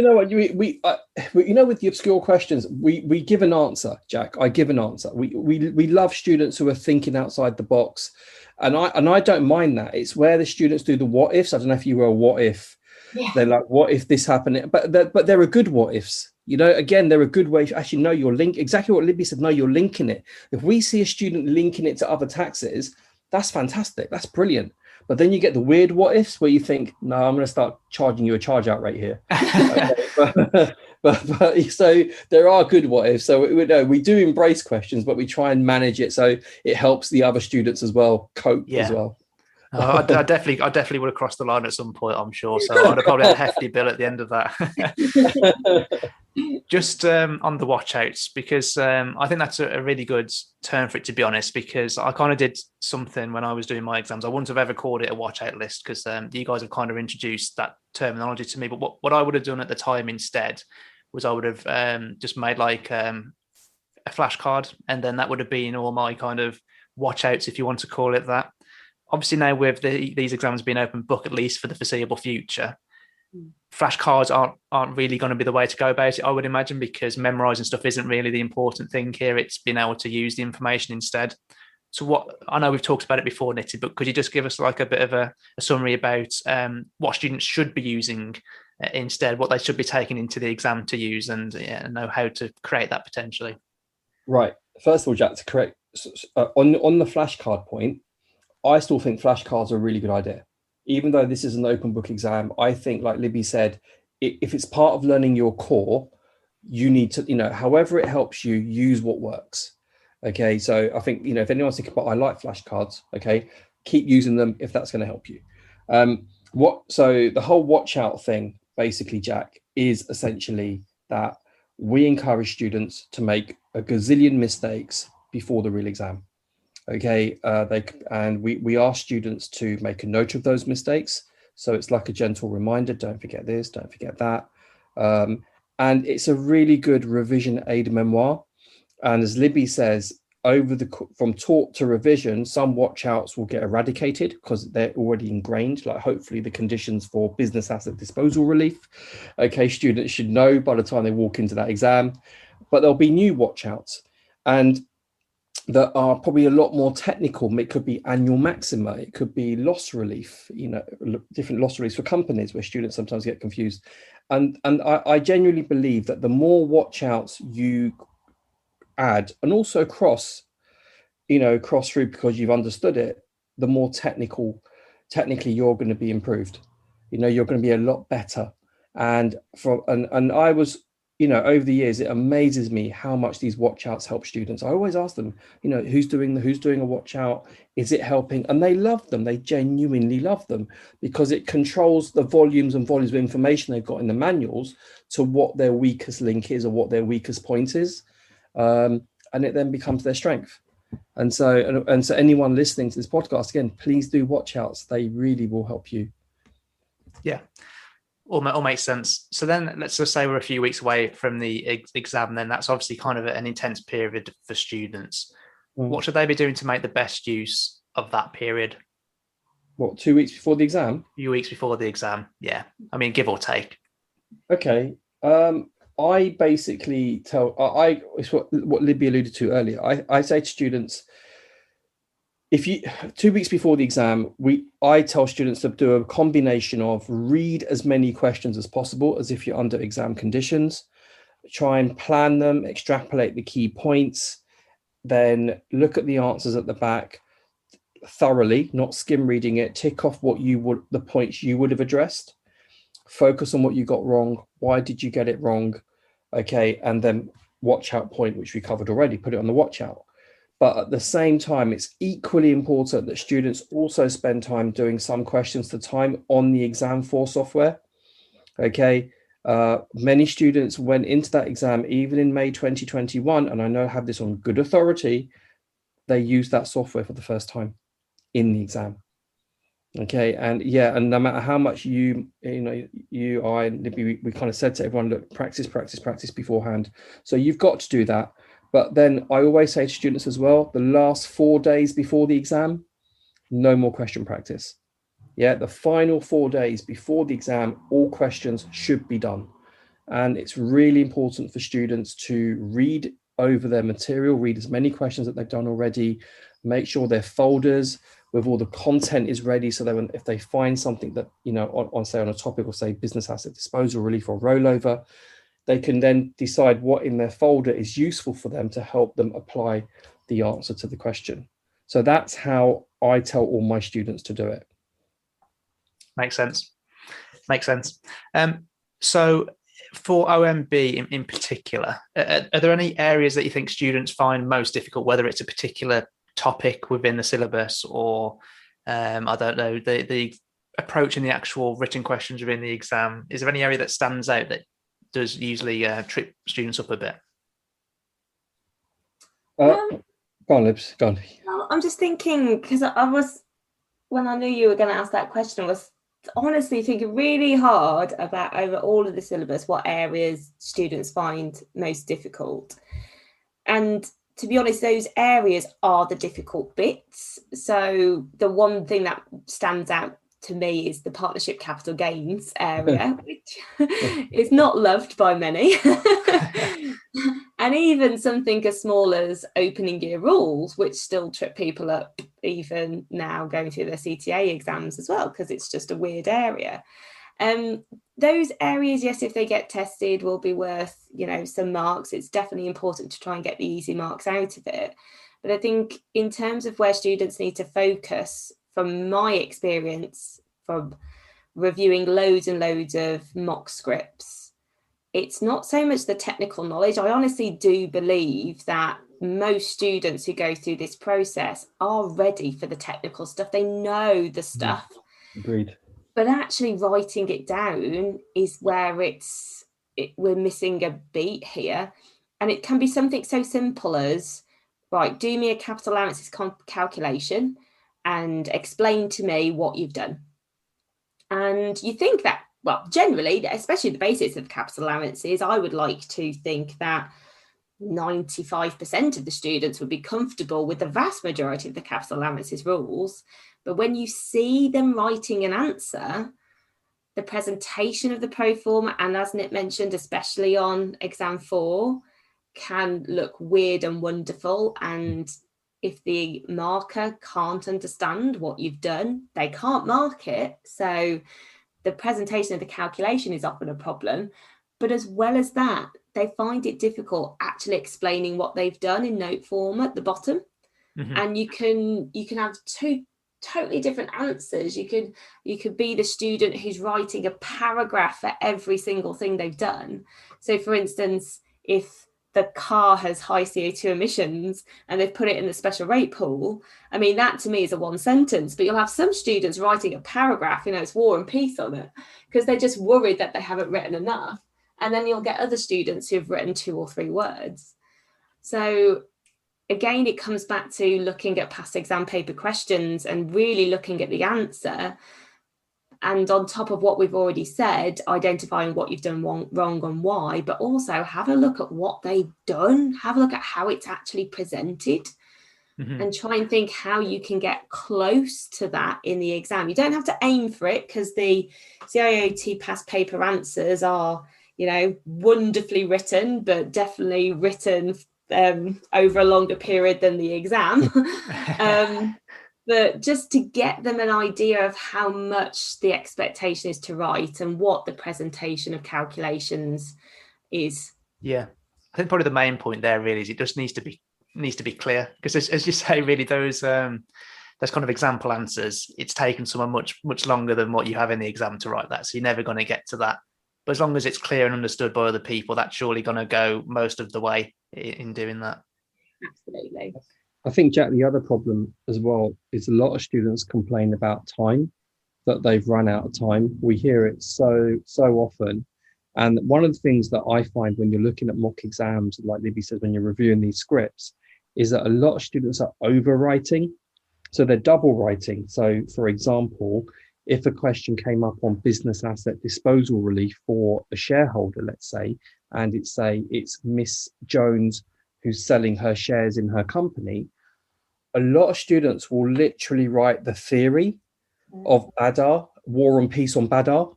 know what with the obscure questions, we give an answer, Jack. I give an answer. We love students who are thinking outside the box, and I don't mind that. It's where the students do the what ifs. I don't know if you were a what if. Yeah. They're like, what if this happened? But there are good what ifs. Again, they're a good way to actually know your link. Exactly what Libby said. No, you're linking it. If we see a student linking it to other taxes, that's fantastic. That's brilliant. But then you get the weird what ifs where you think, no, I'm going to start charging you a charge out rate here. but so there are good what ifs. So we do embrace questions, but we try and manage it so it helps the other students as well cope as well. I definitely would have crossed the line at some point, I'm sure. So I'd have probably had a hefty bill at the end of that. Just on the watch outs, because I think that's a really good term for it, to be honest, because I kind of did something when I was doing my exams. I wouldn't have ever called it a watch out list, because you guys have kind of introduced that terminology to me. But what I would have done at the time instead was I would have just made like a flashcard, and then that would have been all my kind of watch outs, if you want to call it that. Obviously now with these exams being open book, at least for the foreseeable future, flashcards aren't really going to be the way to go about it, I would imagine, because memorizing stuff isn't really the important thing here. It's being able to use the information instead. So I know we've talked about it before, Nitin, but could you just give us like a bit of a summary about what students should be using instead, what they should be taking into the exam to use, and know how to create that potentially? Right. First of all, Jack, to correct on the flashcard point, I still think flashcards are a really good idea. Even though this is an open book exam, I think, like Libby said, if it's part of learning your core, you need to, however it helps you, use what works. Okay, so I think, if anyone's thinking about, I like flashcards, okay, keep using them if that's going to help you. So the whole watch out thing, basically, Jack, is essentially that we encourage students to make a gazillion mistakes before the real exam. Okay, we ask students to make a note of those mistakes. So it's like a gentle reminder, don't forget this, don't forget that. And it's a really good revision aid memoir. And as Libby says, from taught to revision, some watch outs will get eradicated because they're already ingrained, like hopefully the conditions for business asset disposal relief. Okay, students should know by the time they walk into that exam, but there'll be new watch outs. And that are probably a lot more technical. It could be annual maxima, it could be loss relief, different loss reliefs for companies where students sometimes get confused. And I genuinely believe that the more watch outs you add, and also cross through because you've understood it, the more technically you're going to be improved. You're going to be a lot better. And I was, over the years, it amazes me how much these watch outs help students. I always ask them, who's doing a watch out? Is it helping? And they love them. They genuinely love them because it controls the volumes and volumes of information they've got in the manuals to what their weakest link is or what their weakest point is. And it then becomes their strength. And so anyone listening to this podcast, again, please do watch outs. They really will help you. Yeah. All makes sense. So then let's just say we're a few weeks away from the exam. Then that's obviously kind of an intense period for students. What should they be doing to make the best use of that period? What, 2 weeks before the exam? A few weeks before the exam. Yeah. I mean, give or take. Okay. I basically it's what Libby alluded to earlier. I say to students, 2 weeks before the exam, I tell students to do a combination of read as many questions as possible as if you're under exam conditions, try and plan them, extrapolate the key points, then look at the answers at the back thoroughly, not skim reading it, tick off the points you would have addressed, focus on what you got wrong, why did you get it wrong, okay, and then watch out point, which we covered already, put it on the watch out. But at the same time, it's equally important that students also spend time doing some questions to time on the Exam4 software. Okay. Many students went into that exam, even in May 2021, and I know I have this on good authority, they used that software for the first time in the exam. Okay. And yeah, and no matter how much I, and Libby, we kind of said to everyone, look, practice beforehand. So you've got to do that. But then I always say to students as well, the last 4 days before the exam, no more question practice. Yeah, the final 4 days before the exam, all questions should be done. And it's really important for students to read over their material, read as many questions that they've done already, make sure their folders with all the content is ready, so that if they find something that, on a topic or say business asset disposal, relief or rollover, they can then decide what in their folder is useful for them to help them apply the answer to the question. So that's how I tell all my students to do it. Makes sense. So for OMB in particular, are there any areas that you think students find most difficult, whether it's a particular topic within the syllabus or, I don't know, the approaching the actual written questions within the exam? Is there any area that stands out that does usually trip students up a bit? Go on, Libs, go on. I'm just thinking, because when I knew you were going to ask that question, I was honestly thinking really hard about over all of the syllabus, what areas students find most difficult. And to be honest, those areas are the difficult bits. So the one thing that stands out to me is the partnership capital gains area, which is not loved by many. And even something as small as opening year rules, which still trip people up even now going through their CTA exams as well, because it's just a weird area. Those areas, yes, if they get tested, will be worth, some marks. It's definitely important to try and get the easy marks out of it. But I think in terms of where students need to focus, from my experience from reviewing loads and loads of mock scripts, it's not so much the technical knowledge. I honestly do believe that most students who go through this process are ready for the technical stuff. They know the stuff. Agreed. But actually writing it down is where we're missing a beat here. And it can be something so simple as, right, do me a capital allowances calculation and explain to me what you've done. And you think that, well, generally, especially the basics of capital allowances, I would like to think that 95% of the students would be comfortable with the vast majority of the capital allowances rules. But when you see them writing an answer, the presentation of the pro forma, and as Nick mentioned, especially on exam 4, can look weird and wonderful. And if the marker can't understand what you've done, they can't mark it. So the presentation of the calculation is often a problem. But as well as that, they find it difficult actually explaining what they've done in note form at the bottom. Mm-hmm. And you can have two totally different answers. You could be the student who's writing a paragraph for every single thing they've done. So for instance, if the car has high CO2 emissions and they've put it in the special rate pool, I mean, that to me is a one sentence, but you'll have some students writing a paragraph, it's War and Peace on it, because they're just worried that they haven't written enough. And then you'll get other students who've written 2 or 3 words. So again, it comes back to looking at past exam paper questions and really looking at the answer. And on top of what we've already said, identifying what you've done wrong and why, but also have a look at what they've done, have a look at how it's actually presented, and try and think how you can get close to that in the exam. You don't have to aim for it, because the CIOT past paper answers are, wonderfully written, but definitely written over a longer period than the exam. But just to get them an idea of how much the expectation is to write and what the presentation of calculations is. Yeah, I think probably the main point there really is it just needs to be clear, because as you say, really those kind of example answers, it's taken someone much longer than what you have in the exam to write that, so you're never going to get to that. But as long as it's clear and understood by other people, that's surely going to go most of the way in doing that. Absolutely. I think, Jack, the other problem as well is a lot of students complain about time, that they've run out of time. We hear it so often. And one of the things that I find when you're looking at mock exams, like Libby says, when you're reviewing these scripts, is that a lot of students are overwriting. So they're double writing. So, for example, if a question came up on business asset disposal relief for a shareholder, let's say, and it's Miss Jones who's selling her shares in her company, a lot of students will literally write the theory of Badar, War and Peace on Badar,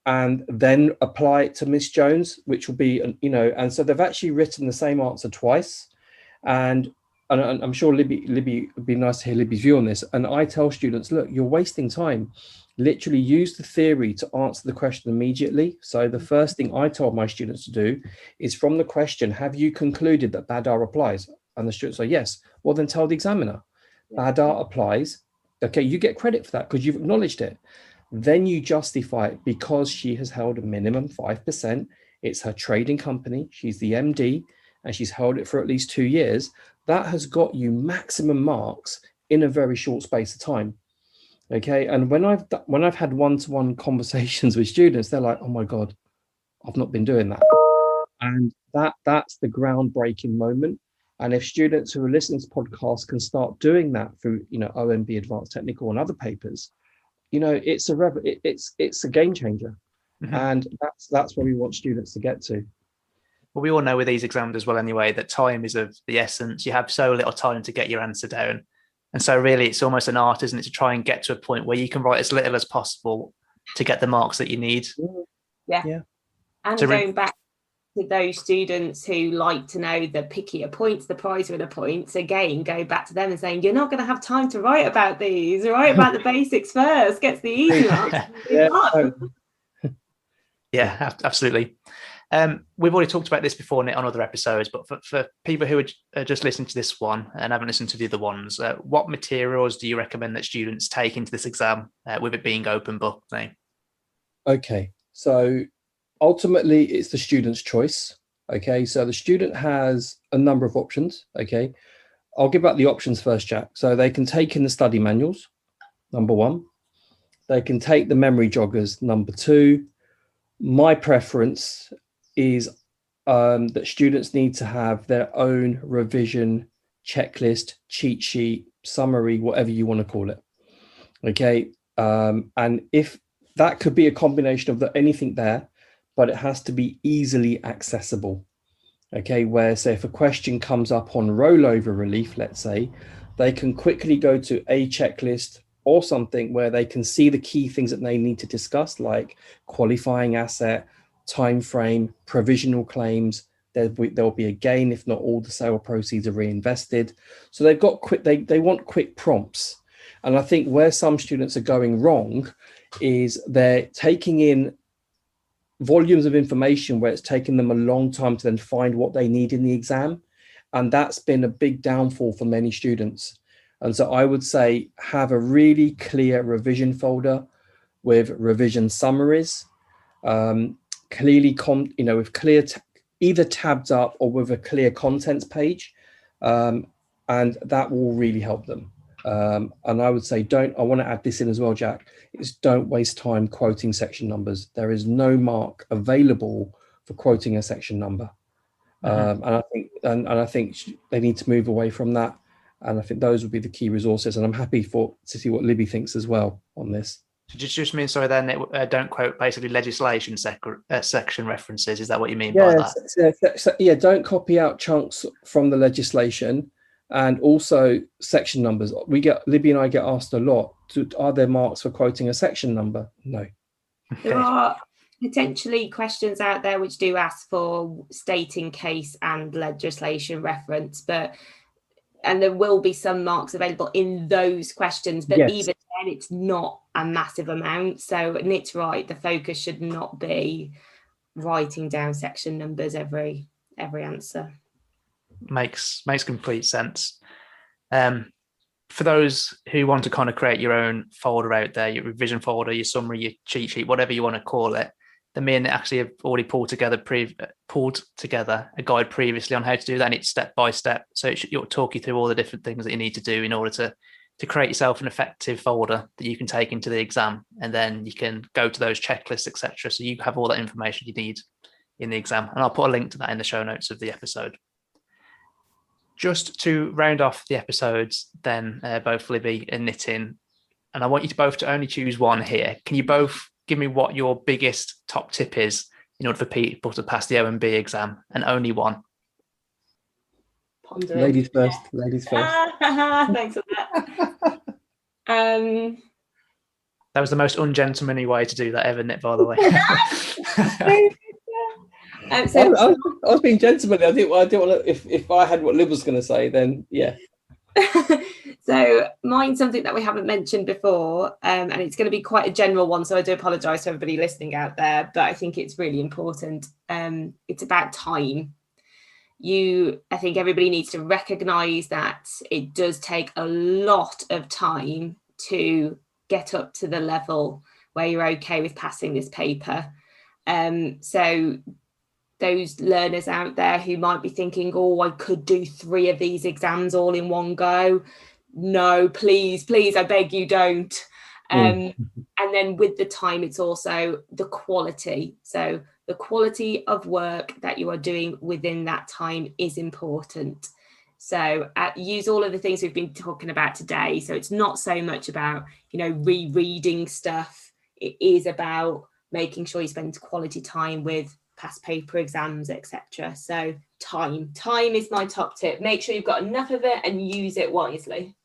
and then apply it to Miss Jones, which will be, and so they've actually written the same answer twice. And I'm sure Libby, it'd be nice to hear Libby's view on this. And I tell students, look, you're wasting time. Literally use the theory to answer the question immediately. So the first thing I told my students to do is, from the question, have you concluded that Badar applies? And the students say, yes. Well, then tell the examiner, Badar applies. Okay, you get credit for that because you've acknowledged it. Then you justify it because she has held a minimum 5%. It's her trading company. She's the MD and she's held it for at least 2 years. That has got you maximum marks in a very short space of time. Okay, and when I've had one-to-one conversations with students, they're like, oh my God, I've not been doing that. And that's the groundbreaking moment. And if students who are listening to podcasts can start doing that through, OMB Advanced Technical and other papers, it's a game changer. Mm-hmm. And that's where we want students to get to. Well, we all know with these exams as well anyway, that time is of the essence. You have so little time to get your answer down. And so really it's almost an art, isn't it, to try and get to a point where you can write as little as possible to get the marks that you need. Yeah. And going back to those students who like to know the pickier points, the prize winner points, again, go back to them and saying, you're not going to have time to write about these. Write about the basics first, gets the easy marks. Yeah, absolutely. We've already talked about this before, Nick, on other episodes, but for people who are just listening to this one and haven't listened to the other ones, what materials do you recommend that students take into this exam with it being open book now? Okay, so ultimately it's the student's choice. Okay, so the student has a number of options. Okay, I'll give out the options first, Jack. So they can take in the study manuals, number one. They can take the memory joggers, number two. My preference is that students need to have their own revision checklist, cheat sheet, summary, whatever you want to call it. Okay, and if that could be a combination of anything there, but it has to be easily accessible. Okay, where say if a question comes up on rollover relief, let's say, they can quickly go to a checklist or something where they can see the key things that they need to discuss, like qualifying asset, time frame, provisional claims. There'll be a gain if not all the sale proceeds are reinvested. So they've got they want quick prompts. And I think where some students are going wrong is they're taking in volumes of information where it's taken them a long time to then find what they need in the exam. And that's been a big downfall for many students. And so I would say have a really clear revision folder with revision summaries, clearly, with clear, either tabbed up or with a clear contents page. And that will really help them. And I would say I want to add this in as well, Jack, is don't waste time quoting section numbers. There is no mark available for quoting a section number. Mm-hmm. And I think they need to move away from that. And I think those would be the key resources. And I'm happy to see what Libby thinks as well on this. So just mean, sorry, then don't quote basically legislation section references. Is that what you mean by that? Yeah, don't copy out chunks from the legislation. And also section numbers. Libby and I get asked a lot, are there marks for quoting a section number? No. There are potentially questions out there which do ask for stating case and legislation reference, and there will be some marks available in those questions, but yes. Even then it's not a massive amount. So Nick's right, the focus should not be writing down section numbers every answer. Makes complete sense. For those who want to kind of create your own folder out there, your revision folder, your summary, your cheat sheet, whatever you want to call it, then me and Nick actually have already pulled together a guide previously on how to do that, and it's step by step. So it'll talk you through all the different things that you need to do in order to create yourself an effective folder that you can take into the exam, and then you can go to those checklists, etc. So you have all that information you need in the exam, and I'll put a link to that in the show notes of the episode. Just to round off the episodes then, both Libby and Nitin, and I want you to both to only choose one here. Can you both give me what your biggest top tip is in order for people to pass the OMB exam, and only one? Pondering. Ladies first. Thanks for that. That was the most ungentlemanly way to do that ever, Nick, by the way. I was being gentlemanly. I didn't want to. If I had what Liv was going to say, then yeah. So mine's something that we haven't mentioned before, and it's going to be quite a general one. So I do apologise to everybody listening out there, but I think it's really important. It's about time. I think everybody needs to recognise that it does take a lot of time to get up to the level where you're okay with passing this paper. So those learners out there who might be thinking, oh, I could do 3 of these exams all in one go. No, please, I beg you, don't. And then with the time, it's also the quality. So the quality of work that you are doing within that time is important. So use all of the things we've been talking about today. So it's not so much about, rereading stuff. It is about making sure you spend quality time with past paper exams, etc. So time is my top tip. Make sure you've got enough of it and use it wisely.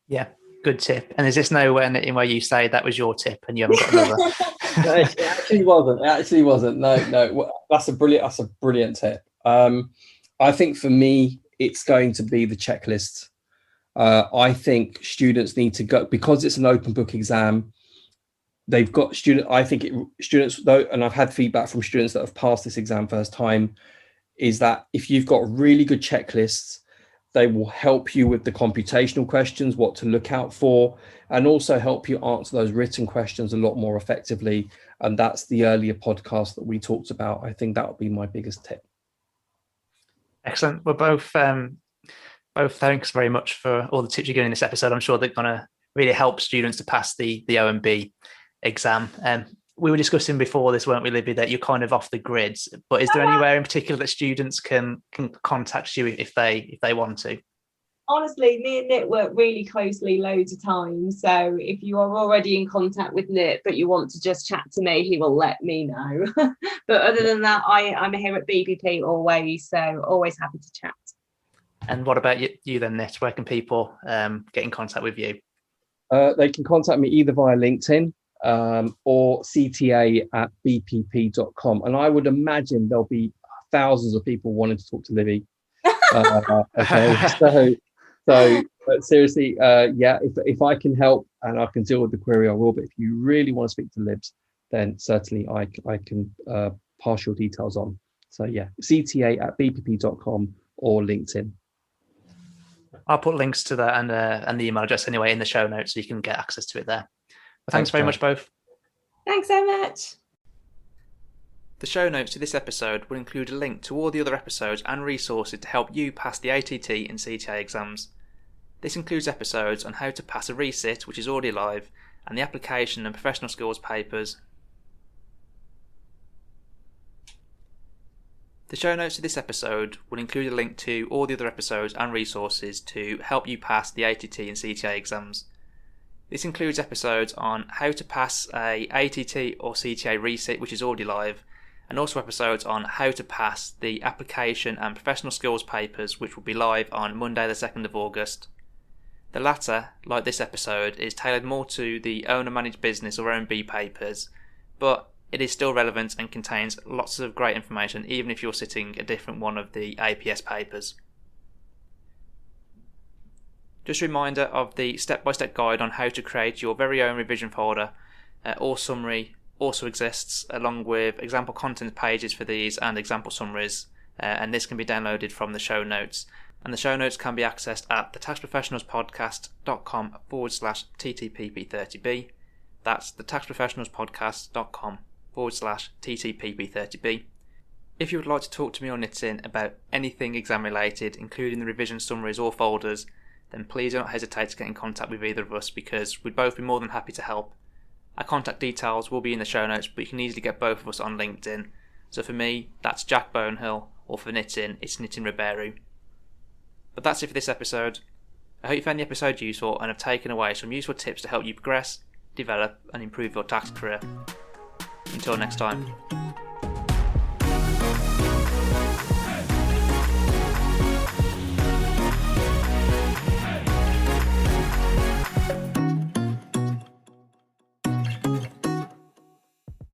Yeah, good tip. And is this nowhere in where you say that was your tip and you haven't got another? No, it actually wasn't. No. That's a brilliant tip. I think for me, it's going to be the checklist. I think students need to go, because it's an open book exam. They've got students though, and I've had feedback from students that have passed this exam first time, is that if you've got really good checklists, they will help you with the computational questions, what to look out for, and also help you answer those written questions a lot more effectively. And that's the earlier podcast that we talked about. I think that would be my biggest tip. Excellent. Well, both thanks very much for all the tips you're giving in this episode. I'm sure they're going to really help students to pass the OMB exam. We were discussing before this, weren't we, Libby, that you're kind of off the grids, but is there anywhere in particular that students can contact you if they want to? Honestly, me and Nick work really closely loads of times. So if you are already in contact with Nick, but you want to just chat to me, he will let me know. But other than that, I'm here at BPP always, so always happy to chat. And what about you then, Nick? Where can people get in contact with you? They can contact me either via LinkedIn or CTA@bpp.com. And I would imagine there'll be thousands of people wanting to talk to Libby. Okay, so but seriously, if I can help and I can deal with the query, I will. But if you really want to speak to Libs, then certainly I can pass your details on. So yeah, CTA@bpp.com or LinkedIn. I'll put links to that and the email address anyway in the show notes, so you can get access to it there. But thanks very much, both. Thanks so much. The show notes to this episode will include a link to all the other episodes and resources to help you pass the ATT and CTA exams. This includes episodes on how to pass a resit, which is already live, and the application and professional skills papers. The show notes to this episode will include a link to all the other episodes and resources to help you pass the ATT and CTA exams. This includes episodes on how to pass a ATT or CTA resit, which is already live, and also episodes on how to pass the application and professional skills papers, which will be live on Monday the 2nd of August. The latter, like this episode, is tailored more to the owner managed business or OMB papers, but it is still relevant and contains lots of great information even if you're sitting a different one of the APS papers. Just a reminder of the step-by-step guide on how to create your very own revision folder or summary also exists, along with example content pages for these and example summaries, and this can be downloaded from the show notes. And the show notes can be accessed at thetaxprofessionalspodcast.com/TTPP30b. That's thetaxprofessionalspodcast.com /TTPP30b. If you would like to talk to me or Nitin about anything exam related, including the revision summaries or folders, then please do not hesitate to get in contact with either of us, because we'd both be more than happy to help. Our contact details will be in the show notes, but you can easily get both of us on LinkedIn. So for me, that's Jack Bonehill, or for Nitin, it's Nitin Rabheru. But that's it for this episode. I hope you found the episode useful and have taken away some useful tips to help you progress, develop and improve your tax career. Until next time.